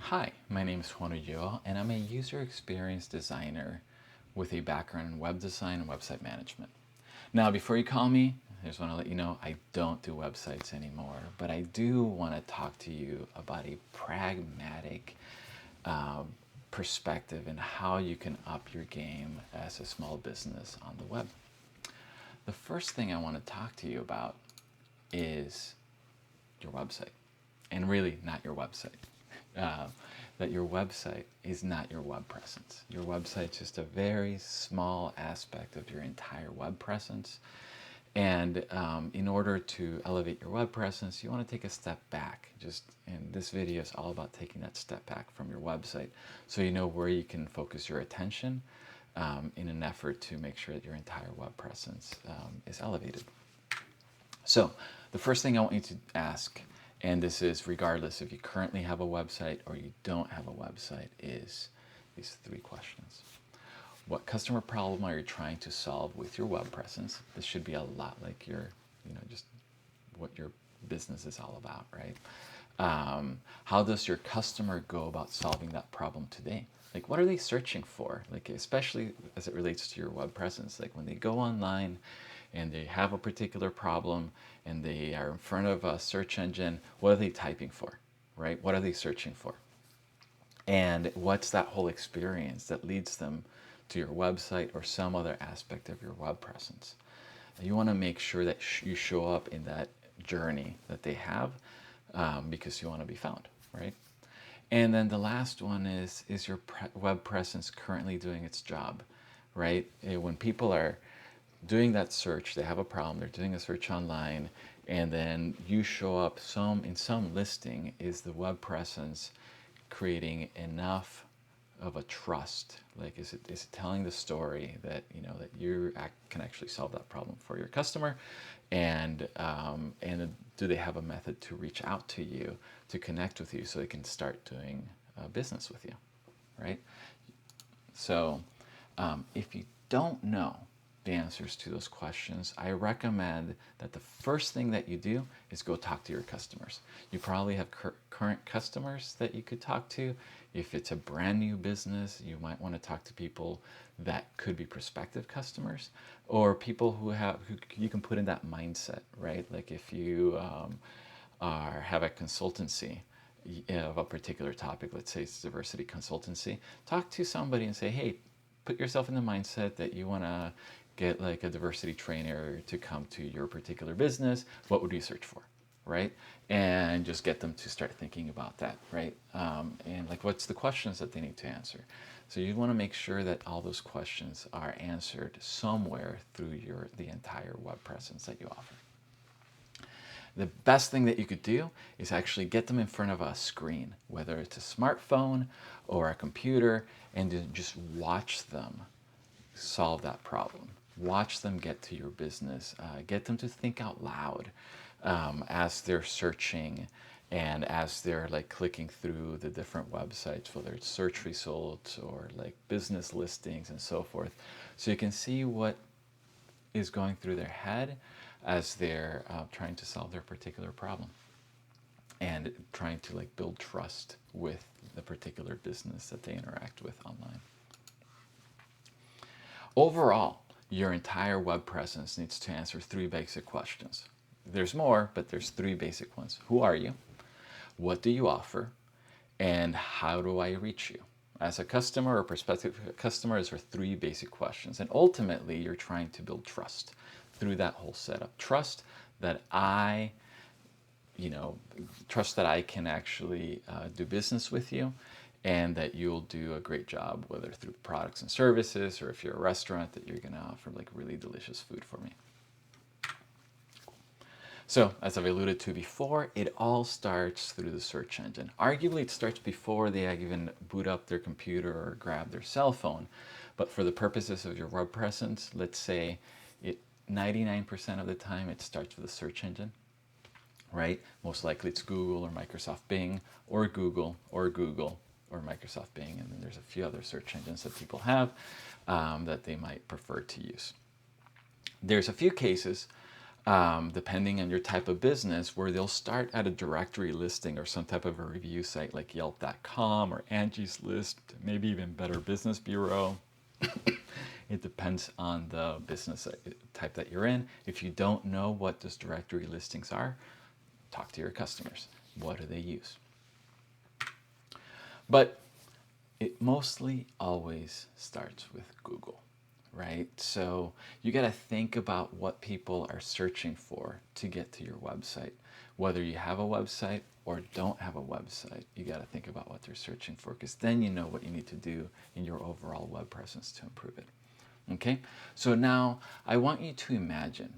Hi, my name is Juan, and I'm a user experience designer with a background in web design and website management. Now, before you call me, I just want to let you know I don't do websites anymore, but I do want to talk to you about a pragmatic uh, perspective and how you can up your game as a small business on the web. The first thing I want to talk to you about is your website, and really not your website. Uh, that your website is not your web presence. Your website is just a very small aspect of your entire web presence. And in order to elevate your web presence, you want to take a step back. And this video is all about taking that step back from your website, so you know where you can focus your attention in an effort to make sure that your entire web presence is elevated. So the first thing I want you to ask, and this is regardless if you currently have a website or you don't have a website, is these three questions. What customer problem are you trying to solve with your web presence? This should be a lot like just what your business is all about, right? How does your customer go about solving that problem today? Like, what are they searching for? Like, especially as it relates to your web presence, like when they go online and they have a particular problem and they are in front of a search engine, what are they typing for, right? What are they searching for? And what's that whole experience that leads them to your website or some other aspect of your web presence? And you want to make sure that you show up in that journey that they have, because you want to be found, right? And then the last one is your web presence currently doing its job, right? When people are doing that search, they have a problem, they're doing a search online, and then you show up in some listing. Is the web presence creating enough of a trust? Like, is it telling the story that that you can actually solve that problem for your customer, and do they have a method to reach out to you, to connect with you, so they can start doing business with you, right? So if you don't know the answers to those questions, I recommend that the first thing that you do is go talk to your customers. You probably have current customers that you could talk to. If it's a brand new business, you might want to talk to people that could be prospective customers, or people who you can put in that mindset, right? Like if you have a consultancy of a particular topic, let's say it's diversity consultancy, talk to somebody and say, hey, put yourself in the mindset that you want to get like a diversity trainer to come to your particular business. What would you search for, right? And just get them to start thinking about that, right? And like, what's the questions that they need to answer? So you want to make sure that all those questions are answered somewhere through the entire web presence that you offer. The best thing that you could do is actually get them in front of a screen, whether it's a smartphone or a computer, and just watch them solve that problem. Watch them get to your business. Get them to think out loud as they're searching and as they're like clicking through the different websites, whether it's search results or like business listings and so forth. So you can see what is going through their head as they're trying to solve their particular problem and trying to like build trust with the particular business that they interact with online. Overall, your entire web presence needs to answer three basic questions. There's more, but there's three basic ones. Who are you? What do you offer? And how do I reach you? As a customer or prospective customer, those are three basic questions. And ultimately, you're trying to build trust through that whole setup. Trust that I can actually do business with you, and that you'll do a great job, whether through products and services, or if you're a restaurant, that you're going to offer like really delicious food for me. So, as I've alluded to before, it all starts through the search engine. Arguably, it starts before they even boot up their computer or grab their cell phone. But for the purposes of your web presence, let's say 99% of the time it starts with a search engine, right? Most likely it's Google or Microsoft Bing, or Google or Microsoft Bing. And then there's a few other search engines that people have that they might prefer to use. There's a few cases depending on your type of business, where they'll start at a directory listing or some type of a review site like Yelp.com or Angie's List, maybe even Better Business Bureau. It depends on the business type that you're in. If you don't know what those directory listings are, talk to your customers. What do they use? But it mostly always starts with Google, right? So you got to think about what people are searching for to get to your website. Whether you have a website or don't have a website, you got to think about what they're searching for, because then you know what you need to do in your overall web presence to improve it. Okay, so now I want you to imagine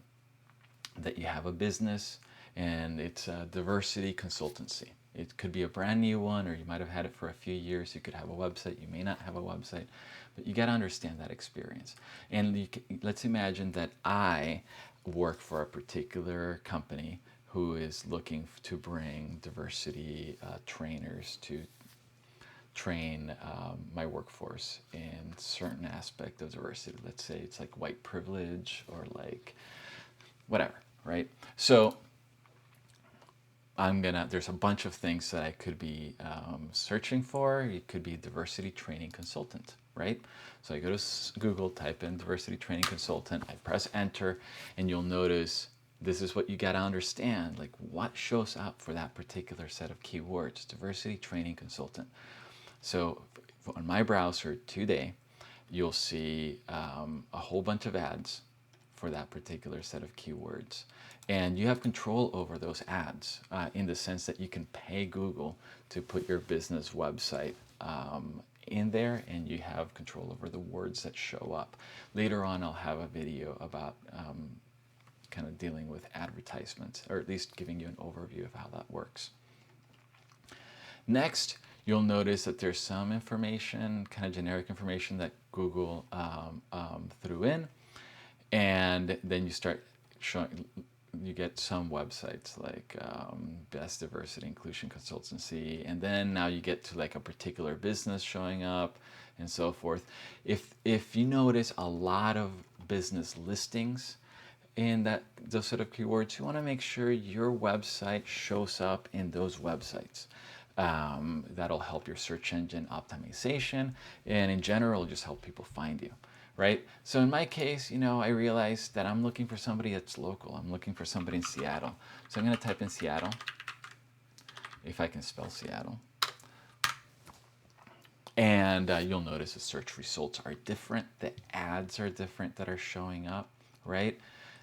that you have a business and it's a diversity consultancy. It could be a brand new one, or you might have had it for a few years. You could have a website, you may not have a website, but you got to understand that experience. And let's imagine that I work for a particular company who is looking to bring diversity trainers to train my workforce in certain aspect of diversity. Let's say it's like white privilege or like whatever, right? So there's a bunch of things that I could be searching for. It could be diversity training consultant, right? So I go to Google, type in diversity training consultant, I press enter, and you'll notice this is what you got to understand, like what shows up for that particular set of keywords, diversity training consultant. So on my browser today, you'll see a whole bunch of ads for that particular set of keywords. And you have control over those ads in the sense that you can pay Google to put your business website in there, and you have control over the words that show up. Later on, I'll have a video about kind of dealing with advertisements, or at least giving you an overview of how that works. Next, you'll notice that there's some information, kind of generic information that Google threw in. And then you start showing, you get some websites like Best Diversity Inclusion Consultancy. And then now you get to like a particular business showing up and so forth. If you notice a lot of business listings in those sort of keywords, you want to make sure your website shows up in those websites. That'll help your search engine optimization, and in general just help people find you, right? So in my case, I realized that I'm looking for somebody that's local. I'm looking for somebody in Seattle. So I'm going to type in Seattle, if I can spell Seattle. And you'll notice the search results are different. The ads are different that are showing up, right?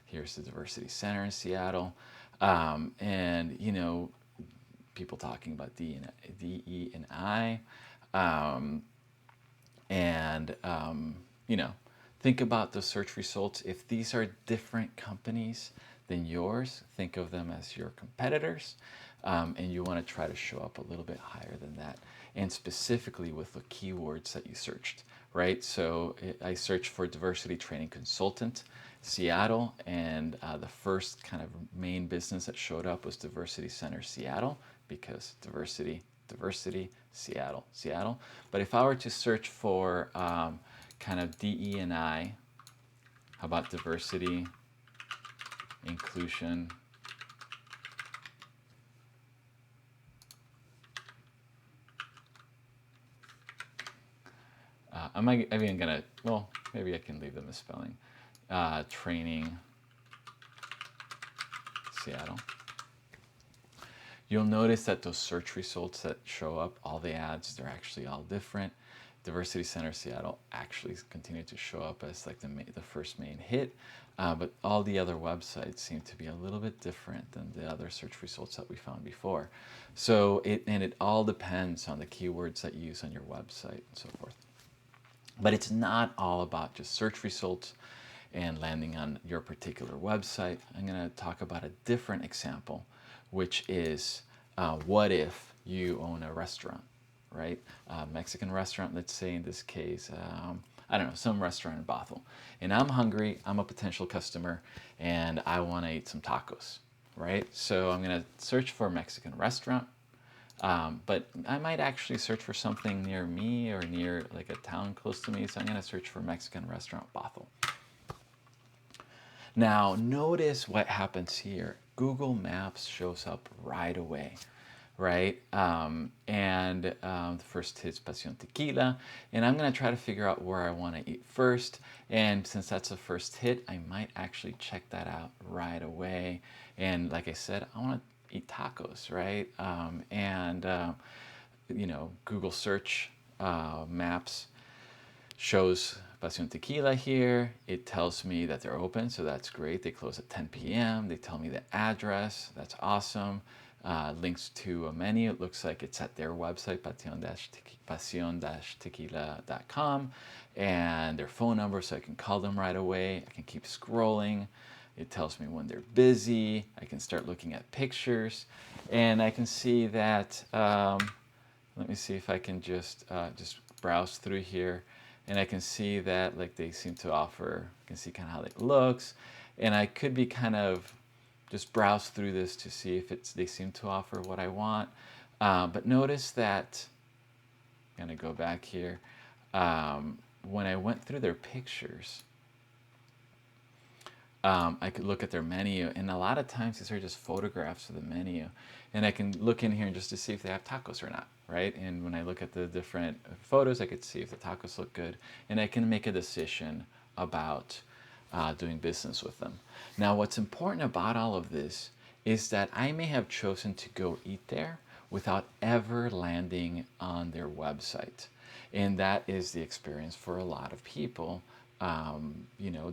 Here's the Diversity Center in Seattle. And, people talking about DE and I. Think about the search results. If these are different companies than yours, think of them as your competitors. And you want to try to show up a little bit higher than that. And specifically with the keywords that you searched, right? So I searched for diversity training consultant, Seattle, and the first kind of main business that showed up was Diversity Center Seattle, because diversity, Seattle. But if I were to search for kind of DE&I, how about diversity, inclusion, I'm even gonna, well, maybe I can leave the misspelling. Training, Seattle. You'll notice that those search results that show up, all the ads, they're actually all different. Diversity Center Seattle actually continue to show up as like the first main hit, but all the other websites seem to be a little bit different than the other search results that we found before. So it all depends on the keywords that you use on your website and so forth. But it's not all about just search results and landing on your particular website. I'm going to talk about a different example, which is what if you own a restaurant, right? Mexican restaurant, let's say in this case, I don't know, some restaurant in Bothell. And I'm hungry, I'm a potential customer, and I want to eat some tacos, right? So I'm going to search for a Mexican restaurant. But I might actually search for something near me or near like a town close to me. So I'm going to search for Mexican restaurant Bothell. Now, notice what happens here. Google Maps shows up right away, right? The first hit's Pasión Tequila, and I'm gonna try to figure out where I wanna eat first. And since that's the first hit, I might actually check that out right away. And like I said, I wanna eat tacos, right? Google search maps shows Pasión Tequila here. It tells me that they're open, so that's great. They close at 10 p.m. They tell me the address. That's awesome. Links to a menu. It looks like it's at their website, pasion-tequila.com, and their phone number, so I can call them right away. I can keep scrolling. It tells me when they're busy. I can start looking at pictures, and I can see that. Let me see if I can just browse through here, and I can see that like they seem to offer. I can see kind of how it looks, and I could be kind of just browse through this to see if they seem to offer what I want. But notice that I'm gonna go back here. When I went through their pictures, I could look at their menu, and a lot of times these are just photographs of the menu, and I can look in here just to see if they have tacos or not, right? And when I look at the different photos, I could see if the tacos look good, and I can make a decision about doing business with them. Now, what's important about all of this is that I may have chosen to go eat there without ever landing on their website, and that is the experience for a lot of people.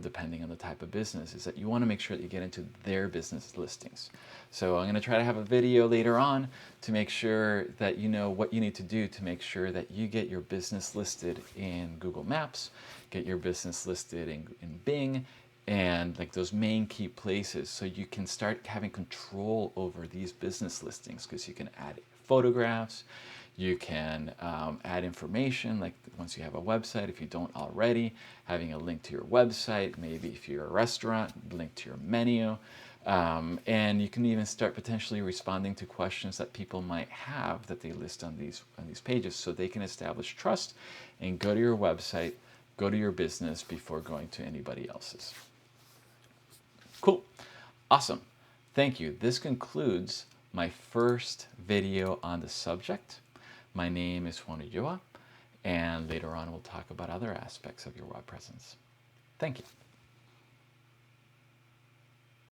Depending on the type of business, is that you want to make sure that you get into their business listings. So I'm going to try to have a video later on to make sure that you know what you need to do to make sure that you get your business listed in Google Maps, get your business listed in Bing, and like those main key places, so you can start having control over these business listings, because you can add photographs, you can add information, like once you have a website, if you don't already, having a link to your website, maybe if you're a restaurant, link to your menu, and you can even start potentially responding to questions that people might have that they list on these pages, so they can establish trust and go to your website, go to your business before going to anybody else's. Cool. Awesome. Thank you. This concludes my first video on the subject. My name is Juan Ulloa, and later on we'll talk about other aspects of your web presence. Thank you.